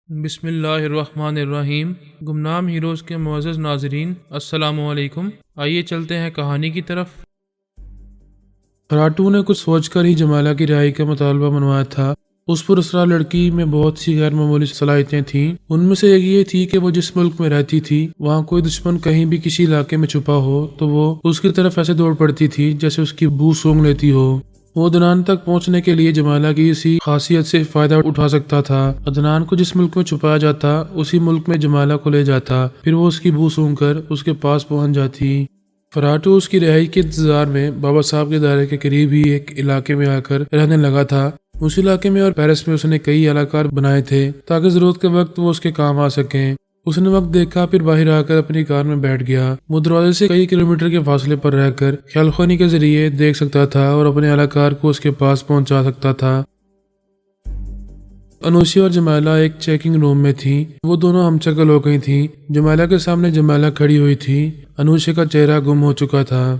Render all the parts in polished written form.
بسم اللہ الرحمن الرحیم۔ گمنام ہیروز کے معزز ناظرین، السلام علیکم۔ آئیے چلتے ہیں کہانی کی طرف۔ خراٹو نے کچھ سوچ کر ہی جمالہ کی رہائی کا مطالبہ منوایا تھا۔ اس پراسرار لڑکی میں بہت سی غیر معمولی صلاحیتیں تھیں۔ ان میں سے ایک یہ تھی کہ وہ جس ملک میں رہتی تھی وہاں کوئی دشمن کہیں بھی کسی علاقے میں چھپا ہو تو وہ اس کی طرف ایسے دوڑ پڑتی تھی جیسے اس کی بو سونگھ لیتی ہو۔ وہ عدنان تک پہنچنے کے لیے جمالہ کی اسی خاصیت سے فائدہ اٹھا سکتا تھا۔ عدنان کو جس ملک میں چھپایا جاتا اسی ملک میں جمالہ کو لے جاتا، پھر وہ اس کی بو سونگھ کر اس کے پاس پہنچ جاتی۔ خراٹو اس کی رہائی کے انتظار میں بابا صاحب کے دائرے کے قریب ہی ایک علاقے میں آ کر رہنے لگا تھا۔ اس علاقے میں اور پیرس میں اس نے کئی اہلکار بنائے تھے تاکہ ضرورت کے وقت وہ اس کے کام آ سکیں۔ اس نے وقت دیکھا، پھر باہر آ کر اپنی کار میں بیٹھ گیا۔ وہ دروازے سے کئی کلومیٹر کے فاصلے پر رہ کر خیال خوانی کے ذریعے دیکھ سکتا تھا اور اپنے اہلکار کو اس کے پاس پہنچا سکتا تھا۔ انوشی اور جمالہ ایک چیکنگ روم میں تھیں۔ وہ دونوں ہم شکل ہو گئی تھیں۔ جمالہ کے سامنے جمالہ کھڑی ہوئی تھی۔ انوشی کا چہرہ گم ہو چکا تھا۔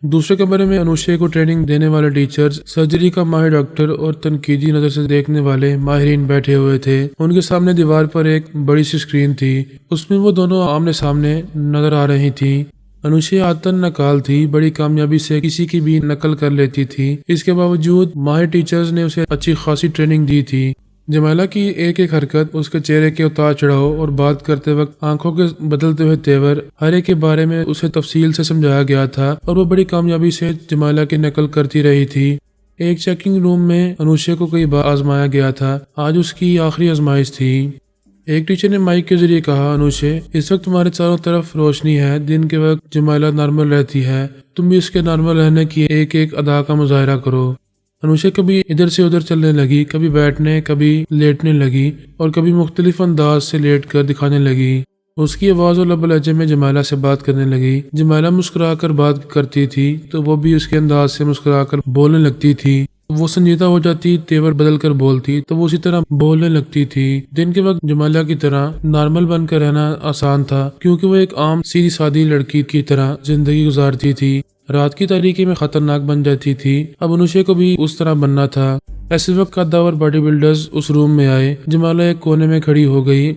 دوسرے کمرے میں انوشی کو ٹریننگ دینے والے ٹیچرز، سرجری کا ماہر ڈاکٹر اور تنقیدی نظر سے دیکھنے والے ماہرین بیٹھے ہوئے تھے۔ ان کے سامنے دیوار پر ایک بڑی سی اسکرین تھی، اس میں وہ دونوں آمنے سامنے نظر آ رہی تھیں۔ انوشی عادتاً نقال تھی، بڑی کامیابی سے کسی کی بھی نقل کر لیتی تھی۔ اس کے باوجود ماہر ٹیچرز نے اسے اچھی خاصی ٹریننگ دی تھی۔ جمالہ کی ایک ایک حرکت، اس کے چہرے کے اتار چڑھاؤ اور بات کرتے وقت آنکھوں کے بدلتے ہوئے تیور، ہر ایک کے بارے میں اسے تفصیل سے سمجھایا گیا تھا اور وہ بڑی کامیابی سے جمالہ کی نقل کرتی رہی تھی۔ ایک چیکنگ روم میں انوشی کو کئی بار آزمایا گیا تھا، آج اس کی آخری آزمائش تھی۔ ایک ٹیچر نے مائک کے ذریعے کہا، انوشی اس وقت تمہارے چاروں طرف روشنی ہے، دن کے وقت جمالہ نارمل رہتی ہے، تم بھی اس کے نارمل رہنے کی ایک ایک ادا کا مظاہرہ کرو۔ انوشی کبھی ادھر سے ادھر چلنے لگی، کبھی بیٹھنے، کبھی لیٹنے لگی اور کبھی مختلف انداز سے لیٹ کر دکھانے لگی۔ اس کی آواز اور لب لہجے میں جمالہ سے بات کرنے لگی۔ جمالہ مسکرا کر بات کرتی تھی تو وہ بھی اس کے انداز سے مسکرا کر بولنے لگتی تھی۔ وہ سنجیدہ ہو جاتی، تیور بدل کر بولتی تو وہ اسی طرح بولنے لگتی تھی۔ دن کے وقت جمالہ کی طرح نارمل بن کر رہنا آسان تھا کیونکہ وہ ایک عام سیدھی سادی لڑکی کی طرح زندگی گزارتی تھی۔ رات کی تاریکی میں خطرناک بن جاتی تھی، اب انوشی کو بھی اس طرح بننا تھا۔ ایسے وقت قداور باڈی بلڈرز اس روم میں آئے۔ جمالہ ایک کونے میں کھڑی ہو گئی۔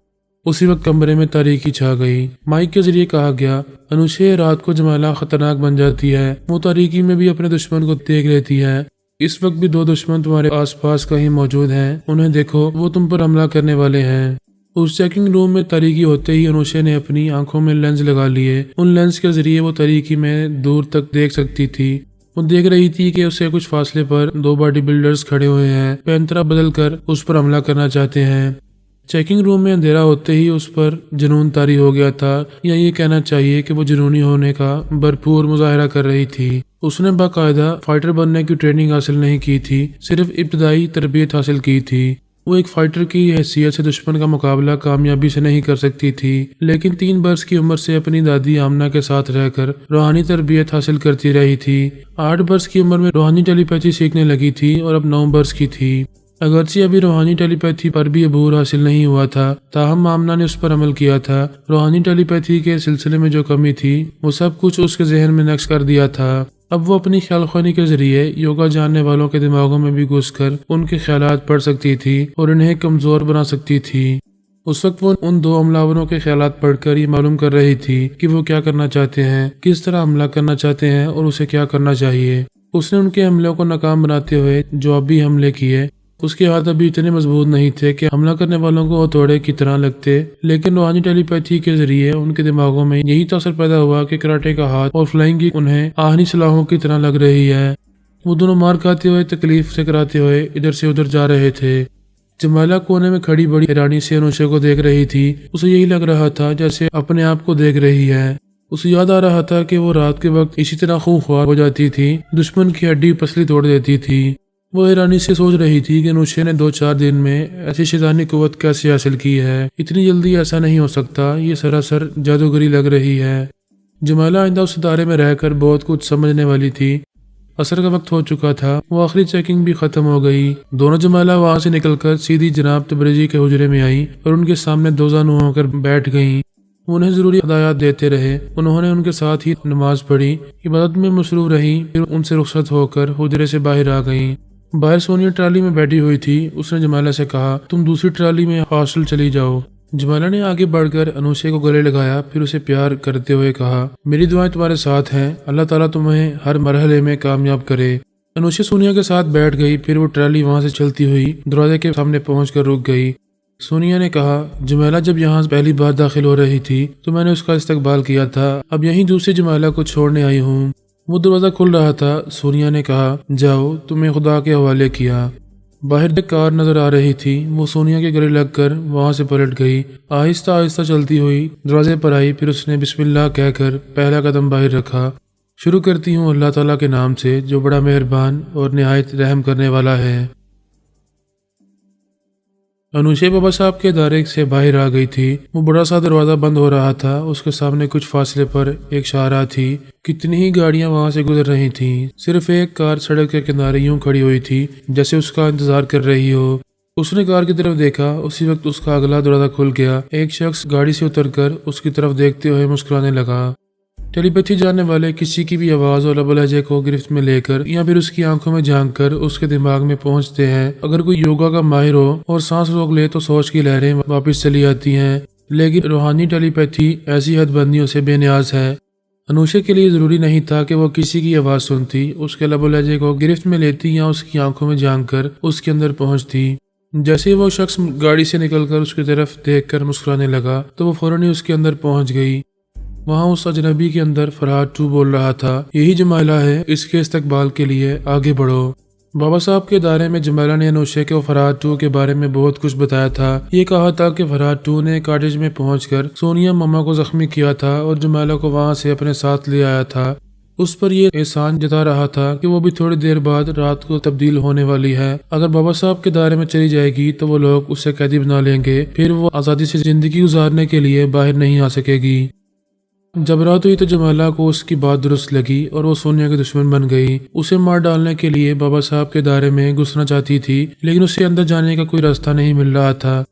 اسی وقت کمرے میں تاریکی چھا گئی۔ مائک کے ذریعے کہا گیا، انوشی رات کو جمالہ خطرناک بن جاتی ہے، وہ تاریکی میں بھی اپنے دشمن کو دیکھ لیتی ہے۔ اس وقت بھی دو دشمن تمہارے آس پاس کہیں موجود ہیں، انہیں دیکھو، وہ تم پر حملہ کرنے والے ہیں۔ اس چیکنگ روم میں تاریکی ہوتے ہی انوشی نے اپنی آنکھوں میں لینز لگا لیے۔ ان لینز کے ذریعے وہ تاریکی میں دور تک دیکھ سکتی تھی۔ وہ دیکھ رہی تھی کہ اسے کچھ فاصلے پر دو باڈی بلڈرز کھڑے ہوئے ہیں، پینترا بدل کر اس پر حملہ کرنا چاہتے ہیں۔ چیکنگ روم میں اندھیرا ہوتے ہی اس پر جنون طاری ہو گیا تھا، یا یہ کہنا چاہیے کہ وہ جنونی ہونے کا بھرپور مظاہرہ کر رہی تھی۔ اس نے باقاعدہ فائٹر بننے کی ٹریننگ حاصل نہیں کی تھی، صرف ابتدائی تربیت حاصل کی تھی۔ وہ ایک فائٹر کی حیثیت سے دشمن کا مقابلہ کامیابی سے نہیں کر سکتی تھی، لیکن 3 برس کی عمر سے اپنی دادی آمنہ کے ساتھ رہ کر روحانی تربیت حاصل کرتی رہی تھی۔ 8 برس کی عمر میں روحانی ٹیلی پیتھی سیکھنے لگی تھی اور اب 9 برس کی تھی۔ اگرچہ ابھی روحانی ٹیلی پیتھی پر بھی عبور حاصل نہیں ہوا تھا، تاہم آمنہ نے اس پر عمل کیا تھا۔ روحانی ٹیلی پیتھی کے سلسلے میں جو کمی تھی وہ سب کچھ اس کے ذہن میں نقش کر دیا تھا۔ اب وہ اپنی خیال خوانی کے ذریعے یوگا جاننے والوں کے دماغوں میں بھی گھس کر ان کے خیالات پڑھ سکتی تھی اور انہیں کمزور بنا سکتی تھی۔ اس وقت وہ ان 2 حملہ کے خیالات پڑھ کر یہ معلوم کر رہی تھی کہ وہ کیا کرنا چاہتے ہیں، کس طرح حملہ کرنا چاہتے ہیں اور اسے کیا کرنا چاہیے۔ اس نے ان کے حملوں کو ناکام بناتے ہوئے جوابی حملے کیے۔ اس کے ہاتھ ابھی اتنے مضبوط نہیں تھے کہ حملہ کرنے والوں کو ہتھوڑے کی طرح لگتے، لیکن روحانی ٹیلی پیتھی کے ذریعے ان کے دماغوں میں یہی تاثر پیدا ہوا کہ کراٹے کا ہاتھ اور فلائنگ کی انہیں آہنی سلاحوں کی طرح لگ رہی ہے۔ وہ دونوں مار کھاتے ہوئے، تکلیف سے کراتے ہوئے ادھر سے ادھر جا رہے تھے۔ جمالہ کونے میں کھڑی بڑی حیرانی سے انوشی کو دیکھ رہی تھی۔ اسے یہی لگ رہا تھا جیسے اپنے آپ کو دیکھ رہی ہے۔ اسے یاد آ رہا تھا کہ وہ رات کے وقت اسی طرح خونخوار ہو جاتی تھی، دشمن کی ہڈی پسلی توڑ دیتی تھی۔ وہ حیرانی سے سوچ رہی تھی کہ انوشی نے 2-4 دن میں ایسی شیطانی قوت کیسے حاصل کی ہے، اتنی جلدی ایسا نہیں ہو سکتا، یہ سراسر جادوگری لگ رہی ہے۔ جمالہ آئندہ اس ادارے میں رہ کر بہت کچھ سمجھنے والی تھی۔ عصر کا وقت ہو چکا تھا، وہ آخری چیکنگ بھی ختم ہو گئی۔ دونوں جمالہ وہاں سے نکل کر سیدھی جناب تبریزی کے حجرے میں آئیں اور ان کے سامنے دوزانو ہو کر بیٹھ گئیں۔ انہیں ضروری ہدایات دیتے رہے۔ انہوں نے ان کے ساتھ ہی نماز پڑھی، عبادت میں مصروف رہیں، پھر ان سے رخصت ہو کر حجرے سے باہر آ گئیں۔ باہر سونیا ٹرالی میں بیٹھی ہوئی تھی. اس نے جمیلہ سے کہا تم دوسری ٹرالی میں ہاسٹل چلی جاؤ. جمیلہ نے آگے بڑھ کر انوشے کو گلے لگایا، پھر اسے پیار کرتے ہوئے کہا میری دعائیں تمہارے ساتھ ہیں، اللہ تعالیٰ تمہیں ہر مرحلے میں کامیاب کرے. انوشے سونیا کے ساتھ بیٹھ گئی، پھر وہ ٹرالی وہاں سے چلتی ہوئی دروازے کے سامنے پہنچ کر رک گئی. سونیا نے کہا جمیلہ جب یہاں پہلی بار داخل ہو رہی تھی تو میں نے اس کا استقبال کیا تھا، اب یہیں دوسری جمیلہ کو چھوڑنے آئی ہوں. وہ دروازہ کھل رہا تھا. سونیا نے کہا جاؤ، تمہیں خدا کے حوالے کیا. باہر ایک کار نظر آ رہی تھی. وہ سونیا کے گلے لگ کر وہاں سے پلٹ گئی. آہستہ آہستہ چلتی ہوئی دروازے پر آئی، پھر اس نے بسم اللہ کہہ کر پہلا قدم باہر رکھا. شروع کرتی ہوں اللہ تعالیٰ کے نام سے جو بڑا مہربان اور نہایت رحم کرنے والا ہے. انوشے بابا صاحب کے ادارے سے باہر آ گئی تھی. وہ بڑا سا دروازہ بند ہو رہا تھا. اس کے سامنے کچھ فاصلے پر ایک شاہراہ تھی. کتنی ہی گاڑیاں وہاں سے گزر رہی تھیں. صرف ایک کار سڑک کے کنارے یوں کھڑی ہوئی تھی جیسے اس کا انتظار کر رہی ہو. اس نے کار کی طرف دیکھا. اسی وقت اس کا اگلا دروازہ کھل گیا. ایک شخص گاڑی سے اتر کر اس کی طرف دیکھتے ہوئے مسکرانے لگا. ٹیلی پیتھی جاننے والے کسی کی بھی آواز اور لب و لہجے کو گرفت میں لے کر یا پھر اس کی آنکھوں میں جھانک کر اس کے دماغ میں پہنچتے ہیں. اگر کوئی یوگا کا ماہر ہو اور سانس روک لے تو سوچ کی لہریں واپس چلی آتی ہیں، لیکن روحانی ٹیلی پیتھی ایسی حد بندیوں سے بے نیاز ہے. انوشے کے لیے ضروری نہیں تھا کہ وہ کسی کی آواز سنتی، اس کے لب و لہجے کو گرفت میں لیتی یا اس کی آنکھوں میں جھانک کر اس کے اندر پہنچتی. جیسے وہ شخص گاڑی سے نکل کر اس کی طرف دیکھ کر مسکرانے لگا تو وہ فوراً ہی اس کے اندر پہنچ گئی. وہاں اس اجنبی کے اندر فرحات 2 بول رہا تھا یہی جمیلہ ہے، اس کے استقبال کے لیے آگے بڑھو. بابا صاحب کے ادارے میں جمیلہ نے انوشے کو فرحات 2 کے بارے میں بہت کچھ بتایا تھا. یہ کہا تھا کہ فرحات 2 نے کاٹیج میں پہنچ کر سونیا مما کو زخمی کیا تھا اور جمیلہ کو وہاں سے اپنے ساتھ لے آیا تھا. اس پر یہ احسان جتا رہا تھا کہ وہ بھی تھوڑی دیر بعد رات کو تبدیل ہونے والی ہے. اگر بابا صاحب کے دائرے میں چلی جائے گی تو وہ لوگ اسے قیدی بنا لیں گے، پھر وہ آزادی سے زندگی گزارنے کے لیے باہر نہیں آ سکے گی. جب رات ہوئی تو جمیلہ کو اس کی بات درست لگی اور وہ سونیا کے دشمن بن گئی. اسے مار ڈالنے کے لیے بابا صاحب کے دائرے میں گھسنا چاہتی تھی، لیکن اسے اندر جانے کا کوئی راستہ نہیں مل رہا تھا.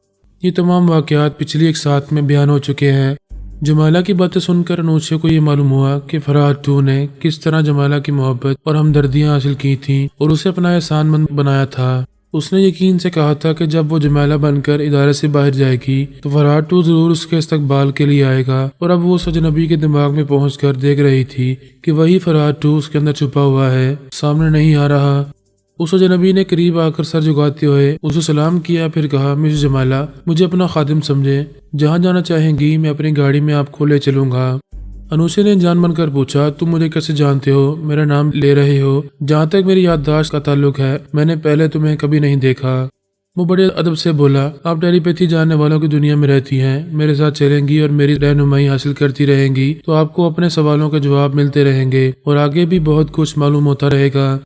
یہ تمام واقعات پچھلی ایک ساتھ میں بیان ہو چکے ہیں. جمیلہ کی باتیں سن کر انوشے کو یہ معلوم ہوا کہ فرحات 2 نے کس طرح جمیلہ کی محبت اور ہمدردیاں حاصل کی تھیں اور اسے اپنا احسان مند بنایا تھا. اس نے یقین سے کہا تھا کہ جب وہ جمیلہ بن کر ادارے سے باہر جائے گی تو فرحات 2 ضرور اس کے استقبال کے لیے آئے گا. اور اب وہ اس اجنبی کے دماغ میں پہنچ کر دیکھ رہی تھی کہ وہی فرحات 2 اس کے اندر چھپا ہوا ہے، سامنے نہیں آ رہا. اس اجنبی نے قریب آ کر سر جھکاتے ہوئے اسے سلام کیا، پھر کہا مسز جمیلہ مجھے اپنا خادم سمجھے، جہاں جانا چاہیں گی میں اپنی گاڑی میں آپ کو لے چلوں گا. انوشے نے جان من کر پوچھا تم مجھے کیسے جانتے ہو، میرا نام لے رہے ہو؟ جہاں تک میری یادداشت کا تعلق ہے میں نے پہلے تمہیں کبھی نہیں دیکھا. وہ بڑے ادب سے بولا آپ ٹیلی پیتھی جاننے والوں کی دنیا میں رہتی ہیں، میرے ساتھ چلیں گی اور میری رہنمائی حاصل کرتی رہیں گی تو آپ کو اپنے سوالوں کے جواب ملتے رہیں گے اور آگے بھی بہت کچھ معلوم ہوتا رہے گا.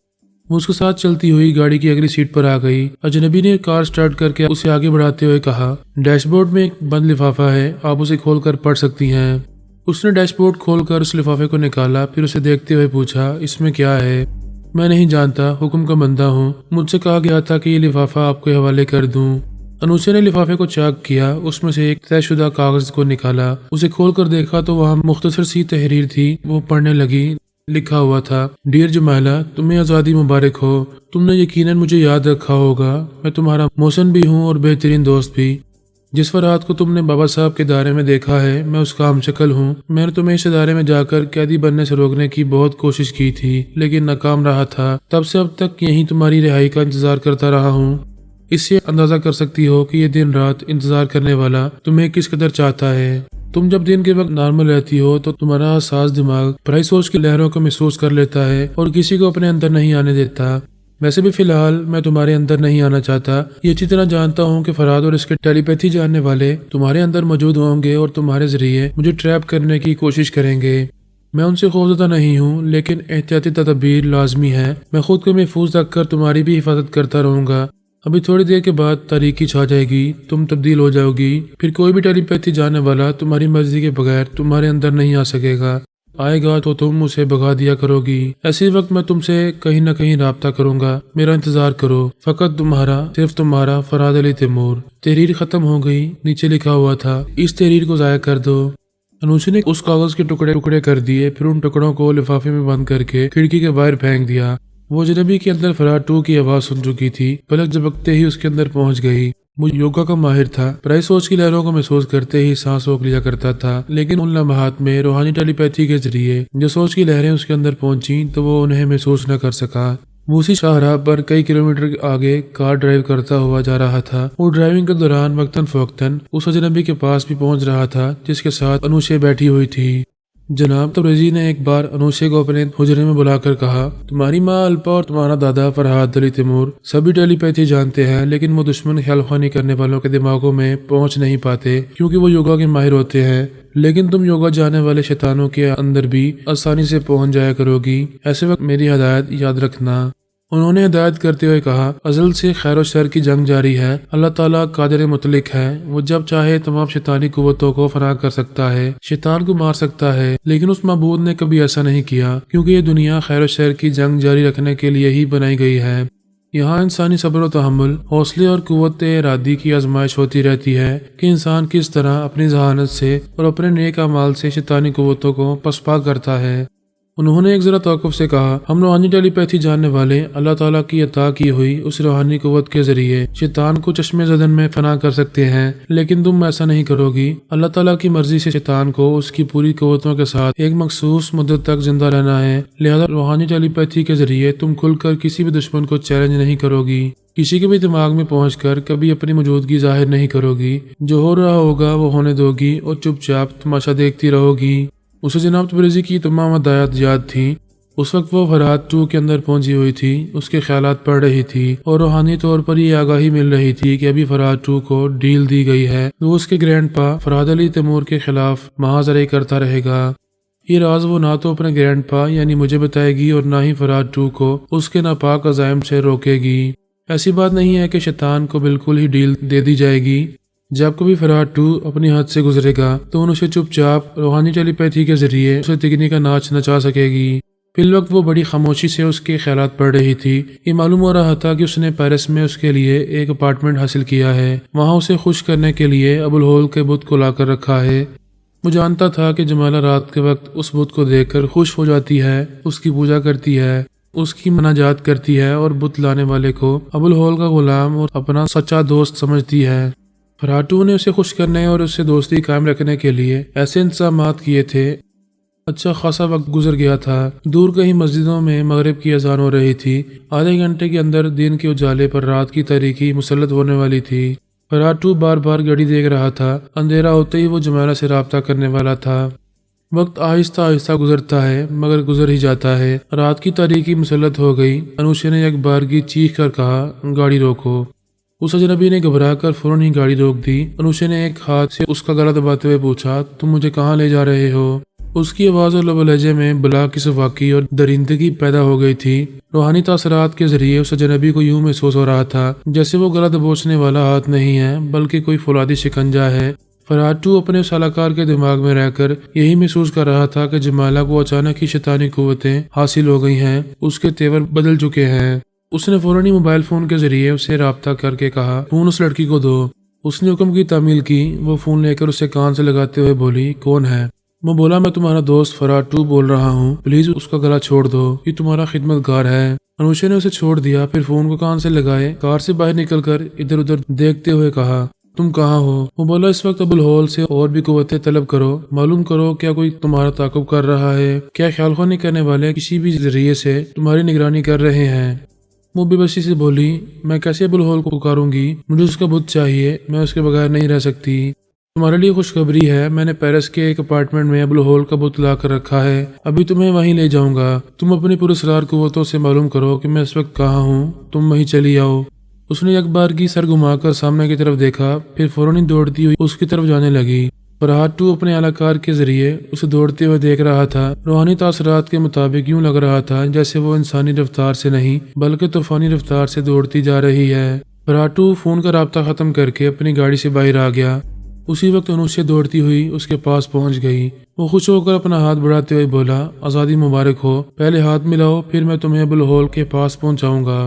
وہ اس کے ساتھ چلتی ہوئی گاڑی کی اگلی سیٹ پر آ گئی. اجنبی نے کار سٹارٹ کر کے اسے آگے بڑھاتے ہوئے کہا ڈیش بورڈ میں ایک بند لفافہ ہے، آپ اسے کھول کر پڑھ سکتی ہیں. اس نے ڈیش بورڈ کھول کر اس لفافے کو نکالا، پھر اسے دیکھتے ہوئے پوچھا اس میں کیا ہے؟ میں نہیں جانتا، حکم کا بندہ ہوں، مجھ سے کہا گیا تھا کہ یہ لفافہ آپ کے حوالے کر دوں. انوشے نے لفافے کو چاک کیا، اس میں سے ایک طے شدہ کاغذ کو نکالا. اسے کھول کر دیکھا تو وہاں مختصر سی تحریر تھی. وہ پڑھنے لگی. لکھا ہوا تھا ڈیئر جمیلہ تمہیں آزادی مبارک ہو. تم نے یقیناً مجھے یاد رکھا ہوگا، میں تمہارا محسن بھی ہوں اور بہترین دوست بھی. جس فرحات کو تم نے بابا صاحب کے دائرے میں دیکھا ہے میں اس کا ہم شکل ہوں. میں نے تمہیں اس ادارے میں جا کر قیدی بننے سے روکنے کی بہت کوشش کی تھی لیکن ناکام رہا تھا. تب سے اب تک یہیں تمہاری رہائی کا انتظار کرتا رہا ہوں. اس سے اندازہ کر سکتی ہو کہ یہ دن رات انتظار کرنے والا تمہیں کس قدر چاہتا ہے. تم جب دن کے وقت نارمل رہتی ہو تو تمہارا حساس دماغ برائی سوچ کی لہروں کو محسوس کر لیتا ہے اور کسی کو اپنے اندر نہیں آنے دیتا. ویسے بھی فی الحال میں تمہارے اندر نہیں آنا چاہتا. یہ اچھی طرح جانتا ہوں کہ فرحات اور اس کے ٹیلی پیتھی جاننے والے تمہارے اندر موجود ہوں گے اور تمہارے ذریعے مجھے ٹریپ کرنے کی کوشش کریں گے. میں ان سے خوفزدہ نہیں ہوں لیکن احتیاطی تدابیر لازمی ہے. میں خود کو محفوظ رکھ کر تمہاری بھی حفاظت کرتا رہوں گا. ابھی تھوڑی دیر کے بعد تاریکی چھا جائے گی، تم تبدیل ہو جاؤ گی، پھر کوئی بھی ٹیلی پیتھی جاننے والا تمہاری مرضی کے بغیر تمہارے اندر نہیں آ سکے گا. آئے گا تو تم اسے بھگا دیا کرو گی. ایسے وقت میں تم سے کہیں نہ کہیں رابطہ کروں گا. میرا انتظار کرو. فقط تمہارا، صرف تمہارا، فرحات علی تیمور. تحریر ختم ہو گئی. نیچے لکھا ہوا تھا اس تحریر کو ضائع کر دو. انوشے نے اس کاغذ کے ٹکڑے ٹکڑے کر دیے، پھر ان ٹکڑوں کو لفافے میں بند کر کے کھڑکی کے باہر پھینک دیا. وہ اجنبی کے اندر فرات 2 کی آواز سن چکی تھی، پلک جھپکتے ہی اس کے اندر پہنچ گئی۔ وہ یوگا کا ماہر تھا، پرائی سوچ کی لہروں کو محسوس کرتے ہی سانس روک لیا کرتا تھا، لیکن ان لمحات میں روحانی ٹیلی پیتھی کے ذریعے جو سوچ کی لہریں اس کے اندر پہنچی تو وہ انہیں محسوس نہ کر سکا۔ وہ اسی شاہراہ پر کئی کلومیٹر آگے کار ڈرائیو کرتا ہوا جا رہا تھا۔ وہ ڈرائیونگ کے دوران وقتاً فوقتاً اس اجنبی کے پاس بھی پہنچ رہا تھا جس کے ساتھ انوشے بیٹھی ہوئی تھی۔ جناب تبریزی نے ایک بار انوشے کو اپنے حجرے میں بلا کر کہا، تمہاری ماں الپا اور تمہارا دادا فرہاد علی تیمور سبھی ٹیلی پیتھی جانتے ہیں، لیکن وہ دشمن خیال خوانی کرنے والوں کے دماغوں میں پہنچ نہیں پاتے کیونکہ وہ یوگا کے ماہر ہوتے ہیں، لیکن تم یوگا جانے والے شیطانوں کے اندر بھی آسانی سے پہنچ جایا کرو گی۔ ایسے وقت میری ہدایت یاد رکھنا۔ انہوں نے ہدایت کرتے ہوئے کہا، ازل سے خیر و شر کی جنگ جاری ہے، اللہ تعالیٰ قادر مطلق ہے، وہ جب چاہے تمام شیطانی قوتوں کو فنا کر سکتا ہے، شیطان کو مار سکتا ہے، لیکن اس معبود نے کبھی ایسا نہیں کیا کیونکہ یہ دنیا خیر و شر کی جنگ جاری رکھنے کے لیے ہی بنائی گئی ہے۔ یہاں انسانی صبر و تحمل، حوصلے اور قوت ارادی کی آزمائش ہوتی رہتی ہے کہ انسان کس طرح اپنی ذہانت سے اور اپنے نیک اعمال سے شیطانی قوتوں کو پسپا کرتا ہے۔ انہوں نے ایک ذرا توقف سے کہا، ہم روحانی ٹیلی پیتھی جاننے والے اللہ تعالیٰ کی عطا کی ہوئی اس روحانی قوت کے ذریعے شیطان کو چشمے زدن میں فنا کر سکتے ہیں، لیکن تم ایسا نہیں کرو گی۔ اللہ تعالیٰ کی مرضی سے شیطان کو اس کی پوری قوتوں کے ساتھ ایک مخصوص مدت تک زندہ رہنا ہے، لہذا روحانی ٹیلی پیتھی کے ذریعے تم کھل کر کسی بھی دشمن کو چیلنج نہیں کرو گی، کسی کے بھی دماغ میں پہنچ کر کبھی اپنی موجودگی ظاہر نہیں کرو گی، جو ہو رہا ہوگا وہ ہونے دو گی اور چپ چاپ تماشا دیکھتی رہو گی۔ اسے جناب تبریزی کی تمام ہدایات یاد تھیں۔ اس وقت وہ فرات 2 کے اندر پہنچی ہوئی تھی، اس کے خیالات پڑھ رہی تھی اور روحانی طور پر یہ آگاہی مل رہی تھی کہ ابھی فرات 2 کو ڈیل دی گئی ہے، وہ اس کے گرینڈ پا فرہاد علی تیمور کے خلاف محاذرے کرتا رہے گا۔ یہ راز وہ نہ تو اپنے گرینڈ پا یعنی مجھے بتائے گی اور نہ ہی فرات 2 کو اس کے ناپاک عزائم سے روکے گی۔ ایسی بات نہیں ہے کہ شیطان کو بالکل ہی ڈیل دے دی جائے گی۔ جب کبھی فرات 2 اپنی حد سے گزرے گا تو اسے چپ چاپ روحانی ٹیلی پیتھی کے ذریعے اسے تگنی کا ناچ نچا سکے گی۔ فی الوقت وہ بڑی خاموشی سے اس کے خیالات پڑھ رہی تھی۔ یہ معلوم ہو رہا تھا کہ اس نے پیرس میں اس کے لیے ایک اپارٹمنٹ حاصل کیا ہے، وہاں اسے خوش کرنے کے لیے ابوالہول کے بت کو لا کر رکھا ہے۔ وہ جانتا تھا کہ جمالہ رات کے وقت اس بت کو دیکھ کر خوش ہو جاتی ہے، اس کی پوجا کرتی ہے، اس کی مناجات کرتی ہے اور بت لانے والے کو ابوالہول کا غلام اور اپنا سچا دوست سمجھتی ہے۔ فرات 2 نے اسے خوش کرنے اور اس سے دوستی قائم رکھنے کے لیے ایسے انتظامات کیے تھے۔ اچھا خاصا وقت گزر گیا تھا، دور کہیں مسجدوں میں مغرب کی اذان ہو رہی تھی، آدھے گھنٹے کے اندر دن کے اجالے پر رات کی تاریکی مسلط ہونے والی تھی۔ فرات 2 بار بار گھڑی دیکھ رہا تھا، اندھیرا ہوتے ہی وہ جمالہ سے رابطہ کرنے والا تھا۔ وقت آہستہ آہستہ گزرتا ہے مگر گزر ہی جاتا ہے، رات کی تاریکی مسلط ہو گئی۔ انوشے نے ایک بارگی چیخ کر کہا، گاڑی روکو۔ اس اجنبی نے گھبرا کر فوراً ہی گاڑی روک دی۔ انوشے نے ایک ہاتھ سے اس کا گلا دباتے ہوئے پوچھا، تم مجھے کہاں لے جا رہے ہو؟ اس کی آواز اور لب و لہجے میں بلا کی صفاقی اور درندگی پیدا ہو گئی تھی۔ روحانی تاثرات کے ذریعے اس اجنبی کو یوں محسوس ہو رہا تھا جیسے وہ گلا دبوچنے والا ہاتھ نہیں ہے بلکہ کوئی فولادی شکنجہ ہے۔ فرات 2 اپنے اس اہلکار کے دماغ میں رہ کر یہی محسوس کر رہا تھا کہ جمالہ کو اچانک ہی شیطانی قوتیں حاصل ہو گئی ہیں، اس کے تیور بدل چکے ہیں۔ اس نے فوراً ہی موبائل فون کے ذریعے اسے رابطہ کر کے کہا، فون اس لڑکی کو دو۔ اس نے حکم کی تعمیل کی۔ وہ فون لے کر اسے کان سے لگاتے ہوئے بولی، کون ہے؟ وہ بولا، میں تمہارا دوست فرات 2 بول رہا ہوں، پلیز اس کا گلا چھوڑ دو، یہ تمہارا خدمت گار ہے۔ انوشے نے اسے چھوڑ دیا، پھر فون کو کان سے لگائے کار سے باہر نکل کر ادھر ادھر دیکھتے ہوئے کہا، تم کہاں ہو؟ وہ بولا، اس وقت ابوالہول سے اور بھی قوتیں طلب کرو، معلوم کرو کیا کوئی تمہارا تعاقب کر رہا ہے، کیا خیال خوانی کرنے والے کسی بھی ذریعے سے تمہاری نگرانی کر رہے ہیں۔ وہ بے بسی سے بولی، میں کیسے ابوالہول کو پکاروں گی، مجھے اس کا بت چاہیے، میں اس کے بغیر نہیں رہ سکتی۔ تمہارے لیے خوشخبری ہے، میں نے پیرس کے ایک اپارٹمنٹ میں ابوالہول کا بت لا کر رکھا ہے، ابھی تمہیں وہیں لے جاؤں گا۔ تم اپنی پراسرار قوتوں سے معلوم کرو کہ میں اس وقت کہاں ہوں، تم وہیں چلی آؤ۔ اس نے ایک بار کی سر گھما کر سامنے کی طرف دیکھا، پھر فوراً ہی دوڑتی ہوئی اس کی طرف جانے لگی۔ فرات 2 اپنے اہلکار کے ذریعے اسے دوڑتے ہوئے دیکھ رہا تھا۔ روحانی تاثرات کے مطابق یوں لگ رہا تھا جیسے وہ انسانی رفتار سے نہیں بلکہ طوفانی رفتار سے دوڑتی جا رہی ہے۔ فرات 2 فون کا رابطہ ختم کر کے اپنی گاڑی سے باہر آ گیا۔ اسی وقت انوشے دوڑتی ہوئی اس کے پاس پہنچ گئی۔ وہ خوش ہو کر اپنا ہاتھ بڑھاتے ہوئے بولا، آزادی مبارک ہو، پہلے ہاتھ ملاؤ، پھر میں تمہیں ابوالہول کے پاس پہنچاؤں گا۔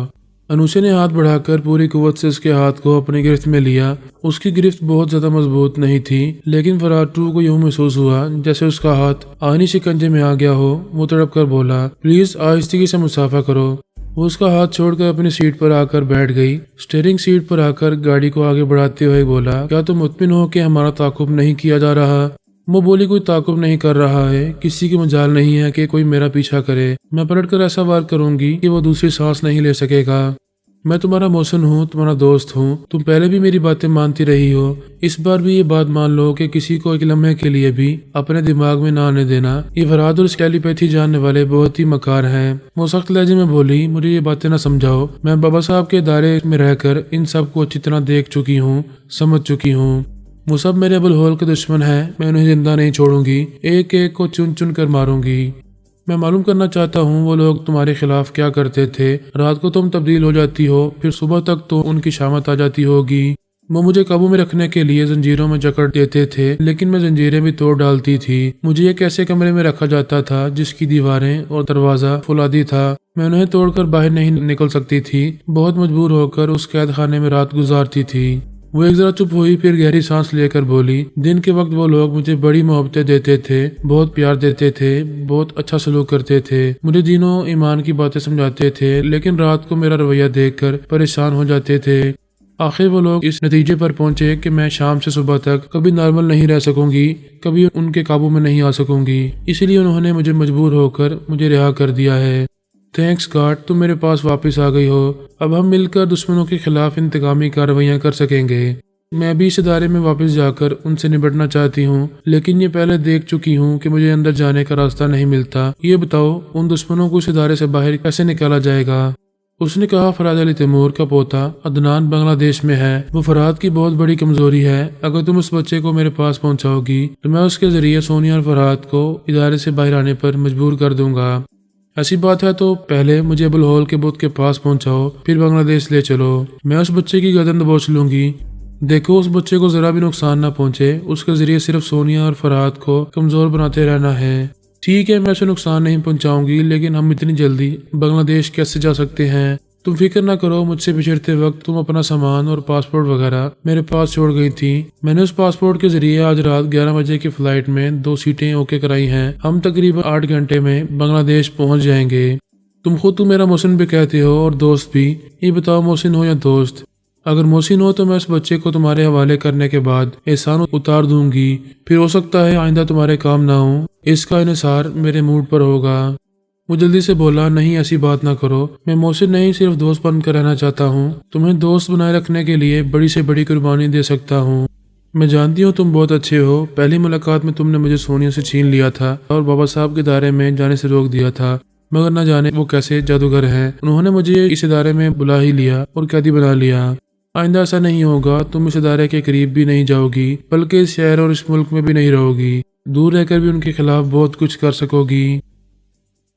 انوشے نے ہاتھ بڑھا کر پوری قوت سے اس کے ہاتھ کو اپنی گرفت میں لیا۔ اس کی گرفت بہت زیادہ مضبوط نہیں تھی، لیکن فرات 2 کو یوں محسوس ہوا جیسے اس کا ہاتھ آہنی شکنجے میں آ گیا ہو۔ وہ تڑپ کر بولا، پلیز آہستگی سے مسافہ کرو۔ وہ اس کا ہاتھ چھوڑ کر اپنی سیٹ پر آ کر بیٹھ گئی۔ اسٹیئرنگ سیٹ پر آ کر گاڑی کو آگے بڑھاتے ہوئے بولا، کیا تم مطمئن ہو کہ ہمارا تعاقب نہیں کیا جا رہا؟ وہ بولی، کوئی تعاقب نہیں کر رہا ہے، کسی کی مجال نہیں ہے کہ کوئی میرا پیچھا کرے۔ میں پلٹ کر ایسا وار کروں گی کہ وہ دوسری سانس نہیں لے سکے گا۔ میں تمہارا محسن ہوں، تمہارا دوست ہوں، تم پہلے بھی میری باتیں مانتی رہی ہو، اس بار بھی یہ بات مان لو کہ کسی کو ایک لمحے کے لیے بھی اپنے دماغ میں نہ آنے دینا۔ یہ فرہاد اور اس ٹیلی پیتھی جاننے والے بہت ہی مکار ہیں۔ وہ سخت لہجے میں بولی، مجھے یہ باتیں نہ سمجھاؤ، میں بابا صاحب کے ادارے میں رہ کر ان سب کو اچھی طرح دیکھ چکی ہوں، سمجھ چکی ہوں۔ وہ سب میرے ابوالہول کے دشمن ہیں، میں انہیں زندہ نہیں چھوڑوں گی، ایک ایک کو چن چن کر ماروں گی۔ میں معلوم کرنا چاہتا ہوں وہ لوگ تمہارے خلاف کیا کرتے تھے۔ رات کو تم تبدیل ہو جاتی ہو، پھر صبح تک تو ان کی شامت آ جاتی ہوگی۔ وہ مجھے قابو میں رکھنے کے لیے زنجیروں میں جکڑ دیتے تھے، لیکن میں زنجیریں بھی توڑ ڈالتی تھی۔ مجھے ایک ایسے کمرے میں رکھا جاتا تھا جس کی دیواریں اور دروازہ فولادی تھا، میں انہیں توڑ کر باہر نہیں نکل سکتی تھی، بہت مجبور ہو کر اس قید خانے میں رات گزارتی تھی۔ وہ ایک ذرا چپ ہوئی، پھر گہری سانس لے کر بولی، دن کے وقت وہ لوگ مجھے بڑی محبتیں دیتے تھے، بہت پیار دیتے تھے، بہت اچھا سلوک کرتے تھے، مجھے دینوں ایمان کی باتیں سمجھاتے تھے، لیکن رات کو میرا رویہ دیکھ کر پریشان ہو جاتے تھے۔ آخر وہ لوگ اس نتیجے پر پہنچے کہ میں شام سے صبح تک کبھی نارمل نہیں رہ سکوں گی، کبھی ان کے قابو میں نہیں آ سکوں گی، اس لیے انہوں نے مجھے مجبور ہو کر مجھے رہا کر دیا ہے۔ تھینکس گاڈ تم میرے پاس واپس آ گئی ہو، اب ہم مل کر دشمنوں کے خلاف انتقامی کارروائیاں کر سکیں گے۔ میں بھی اس ادارے میں واپس جا کر ان سے نبٹنا چاہتی ہوں، لیکن یہ پہلے دیکھ چکی ہوں کہ مجھے اندر جانے کا راستہ نہیں ملتا۔ یہ بتاؤ ان دشمنوں کو اس ادارے سے باہر کیسے نکالا جائے گا؟ اس نے کہا، فرہاد علی تیمور کا پوتا عدنان بنگلہ دیش میں ہے، وہ فرہاد کی بہت بڑی کمزوری ہے۔ اگر تم اس بچے کو میرے پاس پہنچاؤ گی تو میں اس کے ذریعے سونیا اور فرہاد کو ادارے سے باہر آنے پر مجبور کر دوں گا۔ ایسی بات ہے تو پہلے مجھے ابوالہول کے بت کے پاس پہنچاؤ، پھر بنگلہ دیش لے چلو، میں اس بچے کی گردن دبوچ لوں گی۔ دیکھو اس بچے کو ذرا بھی نقصان نہ پہنچے، اس کے ذریعے صرف سونیا اور فرہاد کو کمزور بناتے رہنا ہے۔ ٹھیک ہے، میں اسے نقصان نہیں پہنچاؤں گی، لیکن ہم اتنی جلدی بنگلہ دیش کیسے جا سکتے ہیں؟ تم فکر نہ کرو، مجھ سے بچھڑتے وقت تم اپنا سامان اور پاسپورٹ وغیرہ میرے پاس چھوڑ گئی تھی۔ میں نے اس پاسپورٹ کے ذریعے آج رات 11 بجے کی فلائٹ میں 2 سیٹیں اوکے کرائی ہیں، ہم تقریباً 8 گھنٹے میں بنگلہ دیش پہنچ جائیں گے۔ تم خود تو میرا محسن بھی کہتے ہو اور دوست بھی، یہ بتاؤ محسن ہو یا دوست؟ اگر محسن ہو تو میں اس بچے کو تمہارے حوالے کرنے کے بعد احسان اتار دوں گی، پھر ہو سکتا ہے آئندہ تمہارے کام نہ ہوں، اس کا انحصار میرے موڈ پر ہوگا۔ وہ جلدی سے بولا، نہیں ایسی بات نہ کرو، میں محسن نہیں صرف دوست بن کر رہنا چاہتا ہوں، تمہیں دوست بنائے رکھنے کے لیے بڑی سے بڑی قربانی دے سکتا ہوں۔ میں جانتی ہوں تم بہت اچھے ہو، پہلی ملاقات میں تم نے مجھے سونیا سے چھین لیا تھا اور بابا صاحب کے ادارے میں جانے سے روک دیا تھا، مگر نہ جانے وہ کیسے جادوگر ہیں، انہوں نے مجھے اس ادارے میں بلا ہی لیا اور قیدی بنا لیا۔ آئندہ ایسا نہیں ہوگا، تم اس ادارے کے قریب بھی نہیں جاؤ گی، بلکہ اس شہر اور اس ملک میں بھی نہیں رہو گی، دور رہ کر بھی ان کے خلاف بہت کچھ کر سکو گی۔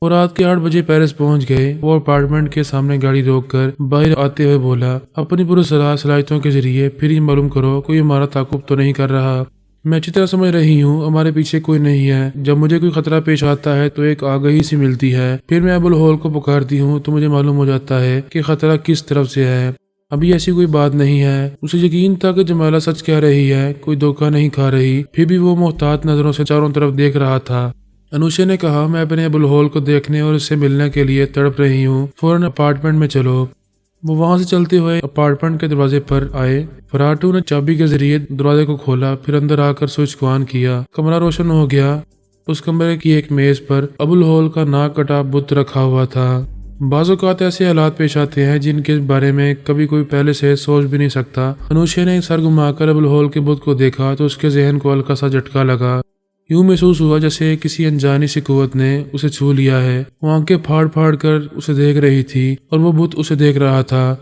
اور رات کے 8 بجے پیرس پہنچ گئے۔ وہ اپارٹمنٹ کے سامنے گاڑی روک کر باہر آتے ہوئے بولا، اپنی پراسرار صلاحیتوں کے ذریعے پھر یہ معلوم کرو کوئی ہمارا تعاقب تو نہیں کر رہا۔ میں اچھی طرح سمجھ رہی ہوں ہمارے پیچھے کوئی نہیں ہے، جب مجھے کوئی خطرہ پیش آتا ہے تو ایک آگہی سی ملتی ہے، پھر میں ابوالہول کو پکارتی ہوں تو مجھے معلوم ہو جاتا ہے کہ خطرہ کس طرف سے ہے۔ ابھی ایسی کوئی بات نہیں ہے، اسے یقین تھا کہ جمالہ سچ کہہ رہی ہے، کوئی دھوکہ نہیں کھا رہی، پھر بھی وہ محتاط نظروں سے چاروں طرف دیکھ رہا تھا۔ انوشا نے کہا، میں اپنے ابوالہول کو دیکھنے اور اس سے ملنے کے لیے تڑپ رہی ہوں، فوراً اپارٹمنٹ میں چلو۔ وہ وہاں سے چلتے ہوئے اپارٹمنٹ کے دروازے پر آئے۔ فراٹو نے چابی کے ذریعے دروازے کو کھولا، پھر اندر آ کر سوئچ کو آن کیا، کمرہ روشن ہو گیا۔ اس کمرے کی ایک میز پر ابوالہول کا ناک کٹا بت رکھا ہوا تھا۔ بعض اوقات ایسے حالات پیش آتے ہیں جن کے بارے میں کبھی کوئی پہلے سے سوچ بھی نہیں سکتا۔ انوشا نے سر گھما کر ابوالہول کے بت کو دیکھا تو اس کے ذہن کو ہلکا سا جھٹکا لگا، یوں محسوس ہوا جیسے کسی انجانی سی قوت نے اسے چھو لیا ہے۔ وہ آنکھیں پھاڑ پھاڑ کر اسے دیکھ رہی تھی اور وہ بت اسے دیکھ رہا تھا۔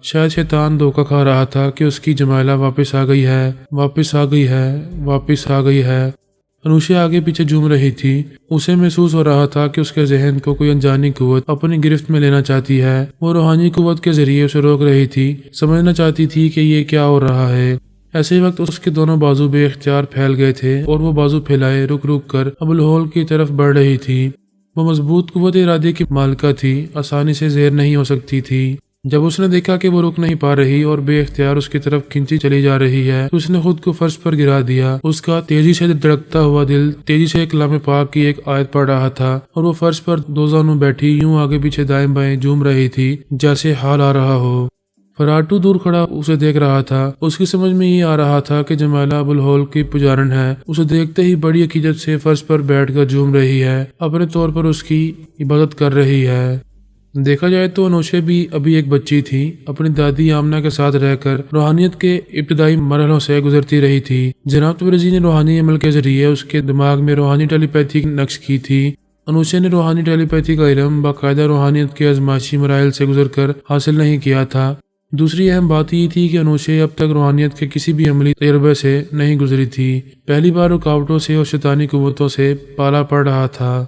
شاید شیطان دھوکہ کھا رہا تھا کہ اس کی جمالہ واپس آ گئی ہے، واپس آ گئی ہے، واپس آ گئی ہے۔ انوشا آگے پیچھے جھوم رہی تھی، اسے محسوس ہو رہا تھا کہ اس کے ذہن کو کوئی انجانی قوت اپنی گرفت میں لینا چاہتی ہے۔ وہ روحانی قوت کے ذریعے اسے روک رہی تھی، سمجھنا چاہتی تھی کہ یہ کیا ہو رہا ہے۔ ایسے وقت اس کے دونوں بازو بے اختیار پھیل گئے تھے اور وہ بازو پھیلائے رک رک کر ابوالہول کی طرف بڑھ رہی تھی۔ وہ مضبوط قوت ارادے کی مالکہ تھی، آسانی سے زیر نہیں ہو سکتی تھی۔ جب اس نے دیکھا کہ وہ رک نہیں پا رہی اور بے اختیار اس کی طرف کھینچی چلی جا رہی ہے تو اس نے خود کو فرش پر گرا دیا۔ اس کا تیزی سے دھڑکتا ہوا دل تیزی سے کلام پاک کی ایک آیت پڑھ رہا تھا اور وہ فرش پر دو زانوں بیٹھی یوں آگے پیچھے دائیں بائیں جھوم رہی تھی جیسے حال آ رہا ہو۔ فراٹو دور کھڑا اسے دیکھ رہا تھا۔ اس کی سمجھ میں یہ آ رہا تھا کہ جمیلہ ابوالہول کی پجارن ہے۔ اسے دیکھتے ہی بڑی عقیدت سے فرش پر بیٹھ کر جھوم رہی ہے، اپنے طور پر اس کی عبادت کر رہی ہے۔ دیکھا جائے تو انوشے بھی ابھی ایک بچی تھی، اپنی دادی آمنہ کے ساتھ رہ کر روحانیت کے ابتدائی مرحلوں سے گزرتی رہی تھی۔ جناب تبریزی نے روحانی عمل کے ذریعے اس کے دماغ میں روحانی ٹیلی پیتھی نقش کی تھی۔ انوشے نے روحانی ٹیلی پیتھی کا علم باقاعدہ روحانیت کے ازمائشی مراحل سے گزر کر حاصل نہیں کیا تھا۔ دوسری اہم بات یہ تھی کہ انوشے اب تک روحانیت کے کسی بھی عملی تجربے سے نہیں گزری تھی، پہلی بار رکاوٹوں سے اور شیطانی قوتوں سے پالا پڑ رہا تھا۔